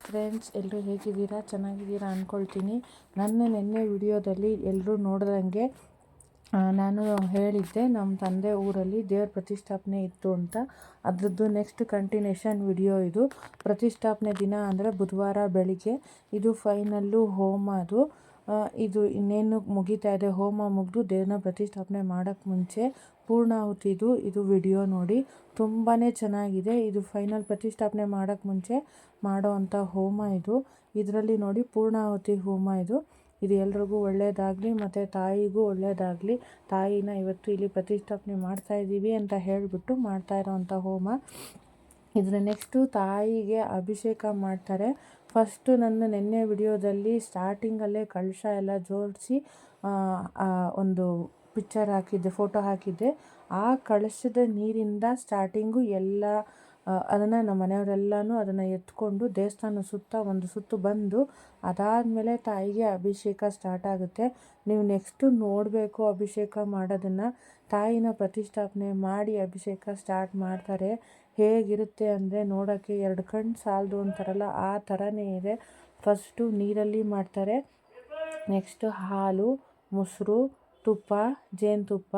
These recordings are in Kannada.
ಫ್ರೆಂಡ್ಸ್, ಎಲ್ಲರೂ ಹೇಗಿದ್ದೀರಾ? ಚೆನ್ನಾಗಿದ್ದೀರಾ ಅಂದ್ಕೊಳ್ತೀನಿ. ನನ್ನ ನಿನ್ನೆ ವಿಡಿಯೋದಲ್ಲಿ ಎಲ್ಲರೂ ನೋಡ್ದಂಗೆ ನಾನು ಹೇಳಿದ್ದೆ ನಮ್ಮ ತಂದೆ ಊರಲ್ಲಿ ದೇವ್ರ ಪ್ರತಿಷ್ಠಾಪನೆ ಇತ್ತು ಅಂತ. ಅದರದ್ದು ನೆಕ್ಸ್ಟ್ ಕಂಟಿನ್ಯೂಷನ್ ವಿಡಿಯೋ ಇದು. ಪ್ರತಿಷ್ಠಾಪನೆ ದಿನ ಅಂದರೆ ಬುಧವಾರ ಬೆಳಿಗ್ಗೆ ಇದು ಫೈನಲ್ಲು ಹೋಮ. ಇದು ಇನ್ನೇನು ಮುಗಿತಾ ಇದೆ. ಹೋಮ ಮುಗಿದು ದೇವ್ರನ್ನ ಪ್ರತಿಷ್ಠಾಪನೆ ಮಾಡೋಕ್ಕೆ ಮುಂಚೆ ಪೂರ್ಣಾಹುತಿದು ಇದು ವಿಡಿಯೋ ನೋಡಿ. ತುಂಬಾ ಚೆನ್ನಾಗಿದೆ. ಇದು ಫೈನಲ್ ಪ್ರತಿಷ್ಠಾಪನೆ ಮಾಡೋಕ್ಕೆ ಮುಂಚೆ ಮಾಡೋ ಅಂಥ ಹೋಮ ಇದು. ಇದರಲ್ಲಿ ನೋಡಿ ಪೂರ್ಣಾಹುತಿ ಹೋಮ ಇದು ಎಲ್ರಿಗೂ ಒಳ್ಳೆಯದಾಗಲಿ ಮತ್ತು ತಾಯಿಗೂ ಒಳ್ಳೆಯದಾಗಲಿ. ತಾಯಿನ ಇವತ್ತು ಇಲ್ಲಿ ಪ್ರತಿಷ್ಠಾಪನೆ ಮಾಡ್ತಾಯಿದ್ದೀವಿ ಅಂತ ಹೇಳಿಬಿಟ್ಟು ಮಾಡ್ತಾ ಇರೋವಂಥ ಹೋಮ. ಇದರ ನೆಕ್ಸ್ಟು ತಾಯಿಗೆ ಅಭಿಷೇಕ ಮಾಡ್ತಾರೆ. ಫಸ್ಟು ನನ್ನ ನಿನ್ನೆ ವಿಡಿಯೋದಲ್ಲಿ ಸ್ಟಾರ್ಟಿಂಗಲ್ಲೇ ಕಳಶ ಎಲ್ಲ ಜೋಡಿಸಿ ಒಂದು ಪಿಕ್ಚರ್ ಹಾಕಿದ್ದೆ, ಫೋಟೋ ಹಾಕಿದ್ದೆ. ಆ ಕಳಶದ ನೀರಿಂದ ಸ್ಟಾರ್ಟಿಂಗು ಎಲ್ಲ ಅದನ್ನು ನಮ್ಮ ಮನೆಯವರೆಲ್ಲನೂ ಅದನ್ನು ಎತ್ಕೊಂಡು ದೇವಸ್ಥಾನ ಸುತ್ತ ಒಂದು ಸುತ್ತು ಬಂದು ಅದಾದಮೇಲೆ ತಾಯಿಗೆ ಅಭಿಷೇಕ ಸ್ಟಾರ್ಟ್ ಆಗುತ್ತೆ. ನೀವು ನೆಕ್ಸ್ಟು ನೋಡಬೇಕು ಅಭಿಷೇಕ ಮಾಡೋದನ್ನು. ತಾಯಿನ ಪ್ರತಿಷ್ಠಾಪನೆ ಮಾಡಿ ಅಭಿಷೇಕ ಸ್ಟಾರ್ಟ್ ಮಾಡ್ತಾರೆ. ಹೇಗಿರುತ್ತೆ ಅಂದರೆ ನೋಡೋಕ್ಕೆ 2 ಕಣ್ಣು ಸಾಲದು ಅಂತಾರಲ್ಲ, ಆ ಥರನೇ ಇದೆ. ಫಸ್ಟು ನೀರಲ್ಲಿ ಮಾಡ್ತಾರೆ. ನೆಕ್ಸ್ಟು ಹಾಲು, ಮೊಸರು, ತುಪ್ಪ, ಜೇನುತುಪ್ಪ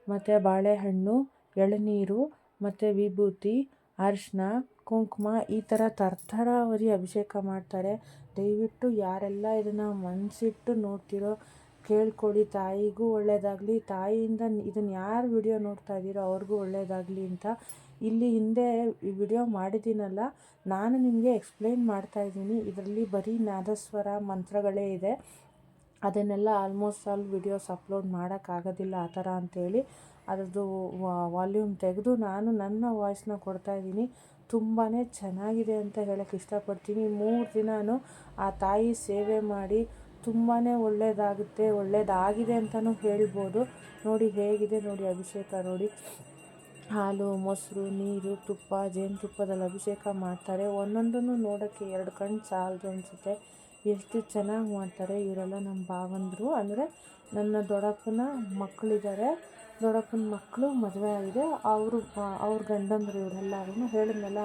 ಮತ್ತು ಬಾಳೆಹಣ್ಣು, ಎಳನೀರು ಮತ್ತು ವಿಭೂತಿ, ಅರಿಶಿನ, ಕುಂಕುಮ ಈ ಥರ ತರ್ತರಾವರಿ ಅಭಿಷೇಕ ಮಾಡ್ತಾರೆ. ದಯವಿಟ್ಟು ಯಾರೆಲ್ಲ ಇದನ್ನು ಮನಸ್ಸಿಟ್ಟು ನೋಡ್ತಿರೋ ಕೇಳ್ಕೊಳ್ಳಿ. ತಾಯಿಗೂ ಒಳ್ಳೆಯದಾಗಲಿ, ತಾಯಿಯಿಂದ ಇದನ್ನು ಯಾರು ವಿಡಿಯೋ ನೋಡ್ತಾ ಇದ್ದೀರೋ ಅವ್ರಿಗೂ ಒಳ್ಳೆಯದಾಗಲಿ ಅಂತ. ಇಲ್ಲಿ ಹಿಂದೆ ಈ ವಿಡಿಯೋ ಮಾಡಿದ್ದೀನಲ್ಲ, ನಾನು ನಿಮಗೆ ಎಕ್ಸ್ಪ್ಲೇನ್ ಮಾಡ್ತಾಯಿದ್ದೀನಿ. ಇದರಲ್ಲಿ ಬರೀ ನಾದಸ್ವರ ಮಂತ್ರಗಳೇ ಇದೆ. ಅದನ್ನೆಲ್ಲ ಆಲ್ಮೋಸ್ಟ್ ಆಲ್ ವಿಡಿಯೋಸ್ ಅಪ್ಲೋಡ್ ಮಾಡೋಕ್ಕಾಗೋದಿಲ್ಲ ಆ ಥರ ಅಂಥೇಳಿ ಅದರದ್ದು ವಾಲ್ಯೂಮ್ ತೆಗೆದು ನಾನು ನನ್ನ ವಾಯ್ಸ್ನ ಕೊಡ್ತಾಯಿದ್ದೀನಿ. ತುಂಬಾ ಚೆನ್ನಾಗಿದೆ ಅಂತ ಹೇಳೋಕ್ಕೆ ಇಷ್ಟಪಡ್ತೀನಿ. 3 ದಿನವೂ ಆ ತಾಯಿ ಸೇವೆ ಮಾಡಿ ತುಂಬಾ ಒಳ್ಳೆಯದಾಗುತ್ತೆ, ಒಳ್ಳೆಯದಾಗಿದೆ ಅಂತಲೂ ಹೇಳ್ಬೋದು. ನೋಡಿ ಹೇಗಿದೆ ನೋಡಿ ಅಭಿಷೇಕ ನೋಡಿ. ಹಾಲು, ಮೊಸರು, ನೀರು, ತುಪ್ಪ, ಜೇನುತುಪ್ಪದಲ್ಲಿ ಅಭಿಷೇಕ ಮಾಡ್ತಾರೆ. ಒಂದೊಂದನ್ನು ನೋಡೋಕ್ಕೆ 2 ಕಣ್ಣು ಸಾಲದು ಅನಿಸುತ್ತೆ. ಎಷ್ಟು ಚೆನ್ನಾಗಿ ಮಾಡ್ತಾರೆ. ಇವರೆಲ್ಲ ನಮ್ಮ ಭಾವಂದರು, ಅಂದರೆ ನನ್ನ ದೊಡ್ಡಪ್ಪನ ಮಕ್ಕಳಿದ್ದಾರೆ. ದೊಡ್ಡಪ್ಪನ ಮಕ್ಕಳು ಮದುವೆ ಆಗಿದೆ. ಅವ್ರ ಗಂಡಂದರು ಇವರೆಲ್ಲರೂ ಹೇಳಿದ್ನಲ್ಲ,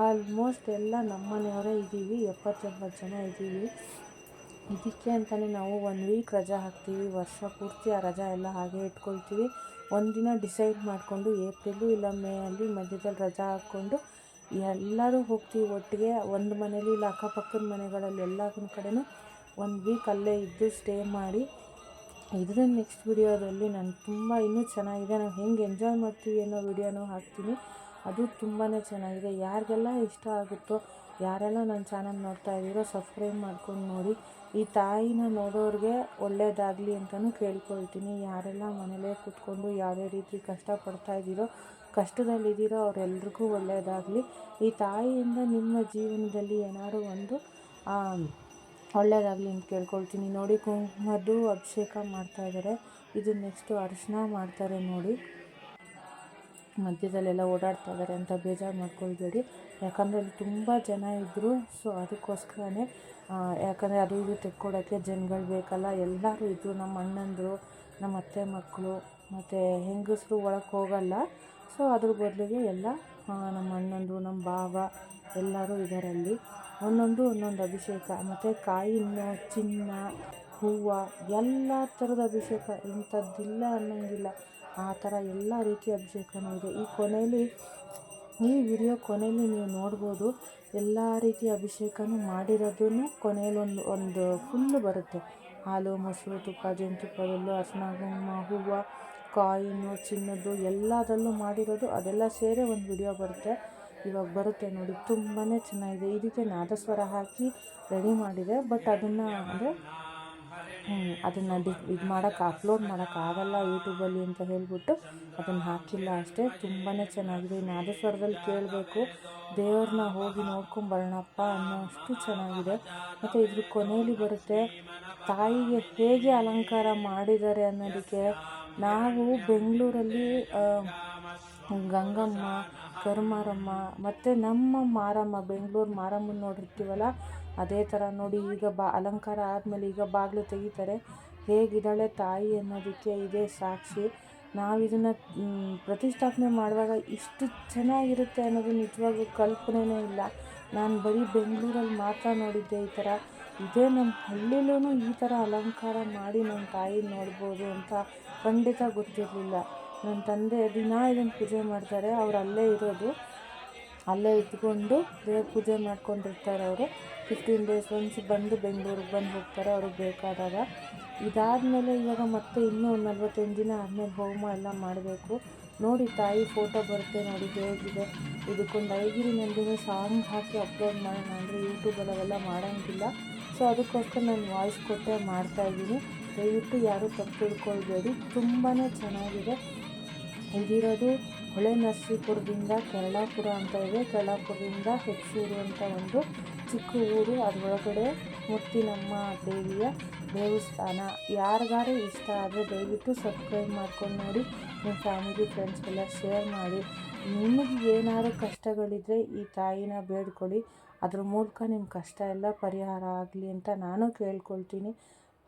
ಆಲ್ಮೋಸ್ಟ್ ಎಲ್ಲ ನಮ್ಮ ಮನೆಯವರೇ ಇದ್ದೀವಿ. 70-80 ಜನ ಇದ್ದೀವಿ. ಇದಕ್ಕೆ ಅಂತಲೇ ನಾವು 1 ವೀಕ್ ರಜಾ ಹಾಕ್ತೀವಿ. ವರ್ಷ ಪೂರ್ತಿ ಆ ರಜಾ ಎಲ್ಲ ಹಾಗೆ ಇಟ್ಕೊಳ್ತೀವಿ. ಒಂದಿನ ಡಿಸೈಡ್ ಮಾಡಿಕೊಂಡು ಏಪ್ರಿಲು ಇಲ್ಲ ಮೇ ಅಲ್ಲಿ ಮಧ್ಯದಲ್ಲಿ ರಜಾ ಹಾಕ್ಕೊಂಡು ಎಲ್ಲರೂ ಹೋಗ್ತೀವಿ ಒಟ್ಟಿಗೆ. ಒಂದು ಮನೇಲಿ ಇಲ್ಲ ಅಕ್ಕಪಕ್ಕದ ಮನೆಗಳಲ್ಲಿ ಎಲ್ಲ ಕಡೆನೂ 1 ವೀಕ್ ಅಲ್ಲೇ ಇದ್ದು ಸ್ಟೇ ಮಾಡಿ. ಇದರ ನೆಕ್ಸ್ಟ್ ವಿಡಿಯೋದಲ್ಲಿ ನಾನು ತುಂಬ ಇನ್ನೂ ಚೆನ್ನಾಗಿದೆ, ನಾವು ಹೆಂಗೆ ಎಂಜಾಯ್ ಮಾಡ್ತೀವಿ ಅನ್ನೋ ವಿಡಿಯೋನೂ ಹಾಕ್ತೀನಿ. ಅದು ತುಂಬಾ ಚೆನ್ನಾಗಿದೆ. ಯಾರಿಗೆಲ್ಲ ಇಷ್ಟ ಆಗುತ್ತೋ, ಯಾರೆಲ್ಲ ನನ್ನ ಚಾನಲ್ ನೋಡ್ತಾ ಇದ್ದೀರೋ ಸಬ್ಸ್ಕ್ರೈಬ್ ಮಾಡ್ಕೊಂಡು ನೋಡಿ. ಈ ತಾಯಿನ ನೋಡೋರಿಗೆ ಒಳ್ಳೆಯದಾಗಲಿ ಅಂತಲೂ ಕೇಳ್ಕೊಳ್ತೀನಿ. ಯಾರೆಲ್ಲ ಮನೇಲೇ ಕೂತ್ಕೊಂಡು ಯಾವುದೇ ರೀತಿ ಕಷ್ಟಪಡ್ತಾ ಇದ್ದೀರೋ, ಕಷ್ಟದಲ್ಲಿದ್ದೀರೋ ಅವರೆಲ್ರಿಗೂ ಒಳ್ಳೆಯದಾಗಲಿ. ಈ ತಾಯಿಯಿಂದ ನಿಮ್ಮ ಜೀವನದಲ್ಲಿ ಏನಾದ್ರು ಒಂದು ಒಳ್ಳೆಯದಾಗಲಿ ಅಂತ ಕೇಳ್ಕೊಳ್ತೀನಿ. ನೋಡಿ ಕುಂಕುಮದ್ದು ಅಭಿಷೇಕ ಮಾಡ್ತಾಯಿದ್ದಾರೆ. ಇದು ನೆಕ್ಸ್ಟು ಅರಿಶಿನ ಮಾಡ್ತಾರೆ ನೋಡಿ. ಮಧ್ಯದಲ್ಲೆಲ್ಲ ಓಡಾಡ್ತಾ ಇದ್ದಾರೆ ಅಂತ ಬೇಜಾರು ಮಾಡ್ಕೊಳ್ಬೇಡಿ. ಯಾಕಂದರೆ ಅಲ್ಲಿ ತುಂಬ ಜನ ಇದ್ದರು. ಸೊ ಅದಕ್ಕೋಸ್ಕರನೇ, ಯಾಕಂದರೆ ಅದು ಇದು ತೆಕ್ಕೊಡೋಕ್ಕೆ ಜನಗಳು ಬೇಕಲ್ಲ. ಎಲ್ಲರೂ ಇದ್ದರು. ನಮ್ಮ ಅಣ್ಣಂದರು, ನಮ್ಮ ಅತ್ತೆ ಮಕ್ಕಳು ಮತ್ತು ಹೆಂಗಸರು ಒಳಕ್ಕೆ ಹೋಗಲ್ಲ. ಸೊ ಅದ್ರ ಬದಲಿಗೆ ಎಲ್ಲ ನಮ್ಮ ಅಣ್ಣಂದರು, ನಮ್ಮ ಭಾವ ಎಲ್ಲರೂ ಇದರಲ್ಲಿ ಒಂದೊಂದು ಅಭಿಷೇಕ. ಮತ್ತು ಕಾಯಿನ, ಚಿನ್ನ, ಹೂವು ಎಲ್ಲ ಥರದ ಅಭಿಷೇಕ, ಇಂಥದ್ದಿಲ್ಲ ಅನ್ನೋಂಗಿಲ್ಲ. ಆ ಥರ ಎಲ್ಲ ರೀತಿಯ ಅಭಿಷೇಕನೂ ಇದೆ. ಈ ವಿಡಿಯೋ ಕೊನೆಯಲ್ಲಿ ನೀವು ನೋಡ್ಬೋದು. ಎಲ್ಲ ರೀತಿಯ ಅಭಿಷೇಕನೂ ಮಾಡಿರೋದನ್ನು ಕೊನೆಯಲ್ಲಿ ಒಂದು ಫುಲ್ಲು ಬರುತ್ತೆ. ಹಾಲು, ಮೊಸರು, ತುಪ್ಪ, ಜೇನುತುಪ್ಪದಲ್ಲೂ ಅರಿಶಿನ, ಕುಂಕುಮ, ಹೂವು, ಕಾಯಿನು, ಚಿನ್ನದ್ದು ಎಲ್ಲದರಲ್ಲೂ ಮಾಡಿರೋದು, ಅದೆಲ್ಲ ಸೇರಿ ಒಂದು ವಿಡಿಯೋ ಬರುತ್ತೆ. ಇವಾಗ ಬರುತ್ತೆ ನೋಡಿ. ತುಂಬಾ ಚೆನ್ನಾಗಿದೆ. ಇದಕ್ಕೆ ನಾದಸ್ವರ ಹಾಕಿ ರೆಡಿ ಮಾಡಿದೆ. ಬಟ್ ಅದನ್ನು ಅಂದರೆ ಅದನ್ನು ಇದು ಅಪ್ಲೋಡ್ ಮಾಡೋಕ್ಕಾಗಲ್ಲ ಯೂಟ್ಯೂಬಲ್ಲಿ ಅಂತ ಹೇಳಿಬಿಟ್ಟು ಅದನ್ನು ಹಾಕಿಲ್ಲ ಅಷ್ಟೇ. ತುಂಬಾ ಚೆನ್ನಾಗಿದೆ. ನಾದಸ್ವರದಲ್ಲಿ ಕೇಳಬೇಕು, ದೇವ್ರನ್ನ ಹೋಗಿ ನೋಡ್ಕೊಂಬರೋಣಪ್ಪ ಅನ್ನೋಷ್ಟು ಚೆನ್ನಾಗಿದೆ. ಮತ್ತು ಇದ್ರ ಕೊನೆಯಲ್ಲಿ ಬರುತ್ತೆ ತಾಯಿಗೆ ಹೇಗೆ ಅಲಂಕಾರ ಮಾಡಿದ್ದಾರೆ ಅನ್ನೋದಕ್ಕೆ. ನಾವು ಬೆಂಗಳೂರಲ್ಲಿ ಗಂಗಮ್ಮ, ಕರುಮಾರಮ್ಮ ಮತ್ತು ನಮ್ಮ ಮಾರಮ್ಮ, ಬೆಂಗಳೂರು ಮಾರಮ್ಮನ ನೋಡಿರ್ತೀವಲ್ಲ, ಅದೇ ಥರ ನೋಡಿ. ಈಗ ಅಲಂಕಾರ ಆದಮೇಲೆ ಈಗ ಬಾಗಿಲು ತೆಗಿತಾರೆ. ಹೇಗಿದ್ದಾಳೆ ತಾಯಿ ಅನ್ನೋದಕ್ಕೆ ಇದೇ ಸಾಕ್ಷಿ. ನಾವು ಇದನ್ನು ಪ್ರತಿಷ್ಠಾಪನೆ ಮಾಡುವಾಗ ಇಷ್ಟು ಚೆನ್ನಾಗಿರುತ್ತೆ ಅನ್ನೋದು ನಿಜವಾಗ್ಲೂ ಕಲ್ಪನೆಯೇ ಇಲ್ಲ. ನಾನು ಬರೀ ಬೆಂಗಳೂರಲ್ಲಿ ಮಾತ್ರ ನೋಡಿದ್ದೆ ಈ ಥರ. ಇದೇ ನಮ್ಮ ಹಳ್ಳಿಲೂ ಈ ಥರ ಅಲಂಕಾರ ಮಾಡಿ ನಮ್ಮ ತಾಯಿ ನೋಡ್ಬೋದು ಅಂತ ಖಂಡಿತ ಗೊತ್ತಿರಲಿಲ್ಲ. ನನ್ನ ತಂದೆ ದಿನ ಇದನ್ನು ಪೂಜೆ ಮಾಡ್ತಾರೆ. ಅವ್ರು ಅಲ್ಲೇ ಇರೋದು, ಅಲ್ಲೇ ಇದ್ಕೊಂಡು ದೇವ್ರ ಪೂಜೆ ಮಾಡ್ಕೊಂಡಿರ್ತಾರೆ. ಅವರು 15 ಡೇಸ್ ಒನ್ಸ್ ಬಂದು ಬೆಂಗಳೂರಿಗೆ ಬಂದು ಹೋಗ್ತಾರೆ ಅವ್ರಿಗೆ ಬೇಕಾದಾಗ. ಇದಾದಮೇಲೆ ಇವಾಗ ಮತ್ತೆ ಇನ್ನೂ ಒಂದು 45 ದಿನ ಆದಮೇಲೆ ಹೋಮ ಎಲ್ಲ ಮಾಡಬೇಕು. ನೋಡಿ ತಾಯಿ ಫೋಟೋ ಬರುತ್ತೆ ನೋಡಿ ಹೇಗಿದೆ. ಇದಕ್ಕೊಂದು ಐಗಿರಿ ನಂದಿನಿ ಸಾಂಗ್ ಹಾಕಿ ಅಪ್ಲೋಡ್ ಮಾಡೋಣ ಅಂದರೆ ಯೂಟ್ಯೂಬಲ್ಲಿ ಅವೆಲ್ಲ ಮಾಡೋಂಗಿಲ್ಲ. ಸೊ ಅದಕ್ಕೋಸ್ಕರ ನಾನು ವಾಯ್ಸ್ ಕೊಟ್ಟೆ ಮಾಡ್ತಾಯಿದ್ದೀನಿ. ದಯವಿಟ್ಟು ಯಾರೂ ತಪ್ಪು ತಿಳ್ಕೊಳ್ಬೇಡಿ. ತುಂಬಾ ಚೆನ್ನಾಗಿದೆ. ಇದಿರೋದು ಹೊಳೆ ನರಸೀಪುರದಿಂದ ಕೆರಳಾಪುರ ಅಂತ ಇದೆ. ಕೆರಳಾಪುರದಿಂದ ಹೆಗ್ಸೂರು ಅಂತ ಒಂದು ಚಿಕ್ಕ ಊರು. ಅದರೊಳಗಡೆ ಮುತ್ತಿನಮ್ಮ ದೇವಿಯ ದೇವಸ್ಥಾನ. ಯಾರಿಗಾರು ಇಷ್ಟ ಆದರೆ ದಯವಿಟ್ಟು ಸಬ್ಸ್ಕ್ರೈಬ್ ಮಾಡ್ಕೊಂಡು ನೋಡಿ. ನಿಮ್ಮ ಫ್ಯಾಮಿಲಿ ಫ್ರೆಂಡ್ಸ್ಗೆಲ್ಲ ಶೇರ್ ಮಾಡಿ. ನಿಮಗೆ ಏನಾದರೂ ಕಷ್ಟಗಳಿದ್ದರೆ ಈ ತಾಯಿನ ಬೇಡ್ಕೊಳ್ಳಿ. ಅದ್ರ ಮೂಲಕ ನಿಮ್ಮ ಕಷ್ಟ ಎಲ್ಲ ಪರಿಹಾರ ಆಗಲಿ ಅಂತ ನಾನು ಕೇಳ್ಕೊಳ್ತೀನಿ.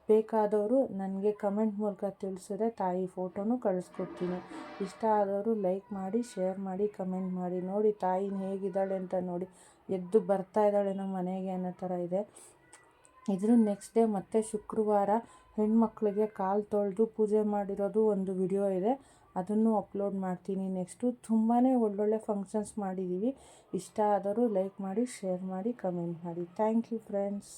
ಬೇಕಾದವರು ನನಗೆ ಕಮೆಂಟ್ ಮೂಲಕ ತಿಳಿಸಿದ್ರೆ ತಾಯಿ ಫೋಟೋನು ಕಳಿಸ್ಕೊಡ್ತೀನಿ. ಇಷ್ಟ ಆದವರು ಲೈಕ್ ಮಾಡಿ, ಶೇರ್ ಮಾಡಿ, ಕಮೆಂಟ್ ಮಾಡಿ. ನೋಡಿ ತಾಯಿನ ಹೇಗಿದ್ದಾಳೆ ಅಂತ ನೋಡಿ. ಎದ್ದು ಬರ್ತಾ ಇದ್ದಾಳೆ ನಮ್ಮ ಮನೆಗೆ ಅನ್ನೋ ಥರ ಇದೆ. ಇದ್ರ ನೆಕ್ಸ್ಟ್ ಡೇ ಮತ್ತೆ ಶುಕ್ರವಾರ ಹೆಣ್ಮಕ್ಳಿಗೆ ಕಾಲು ತೊಳೆದು ಪೂಜೆ ಮಾಡಿರೋದು ಒಂದು ವಿಡಿಯೋ ಇದೆ. ಅದನ್ನು ಅಪ್ಲೋಡ್ ಮಾಡ್ತೀನಿ ನೆಕ್ಸ್ಟು. ತುಂಬಾ ಒಳ್ಳೊಳ್ಳೆ ಫಂಕ್ಷನ್ಸ್ ಮಾಡಿದ್ದೀವಿ. ಇಷ್ಟ ಆದವರು ಲೈಕ್ ಮಾಡಿ, ಶೇರ್ ಮಾಡಿ, ಕಮೆಂಟ್ ಮಾಡಿ. Thank you friends.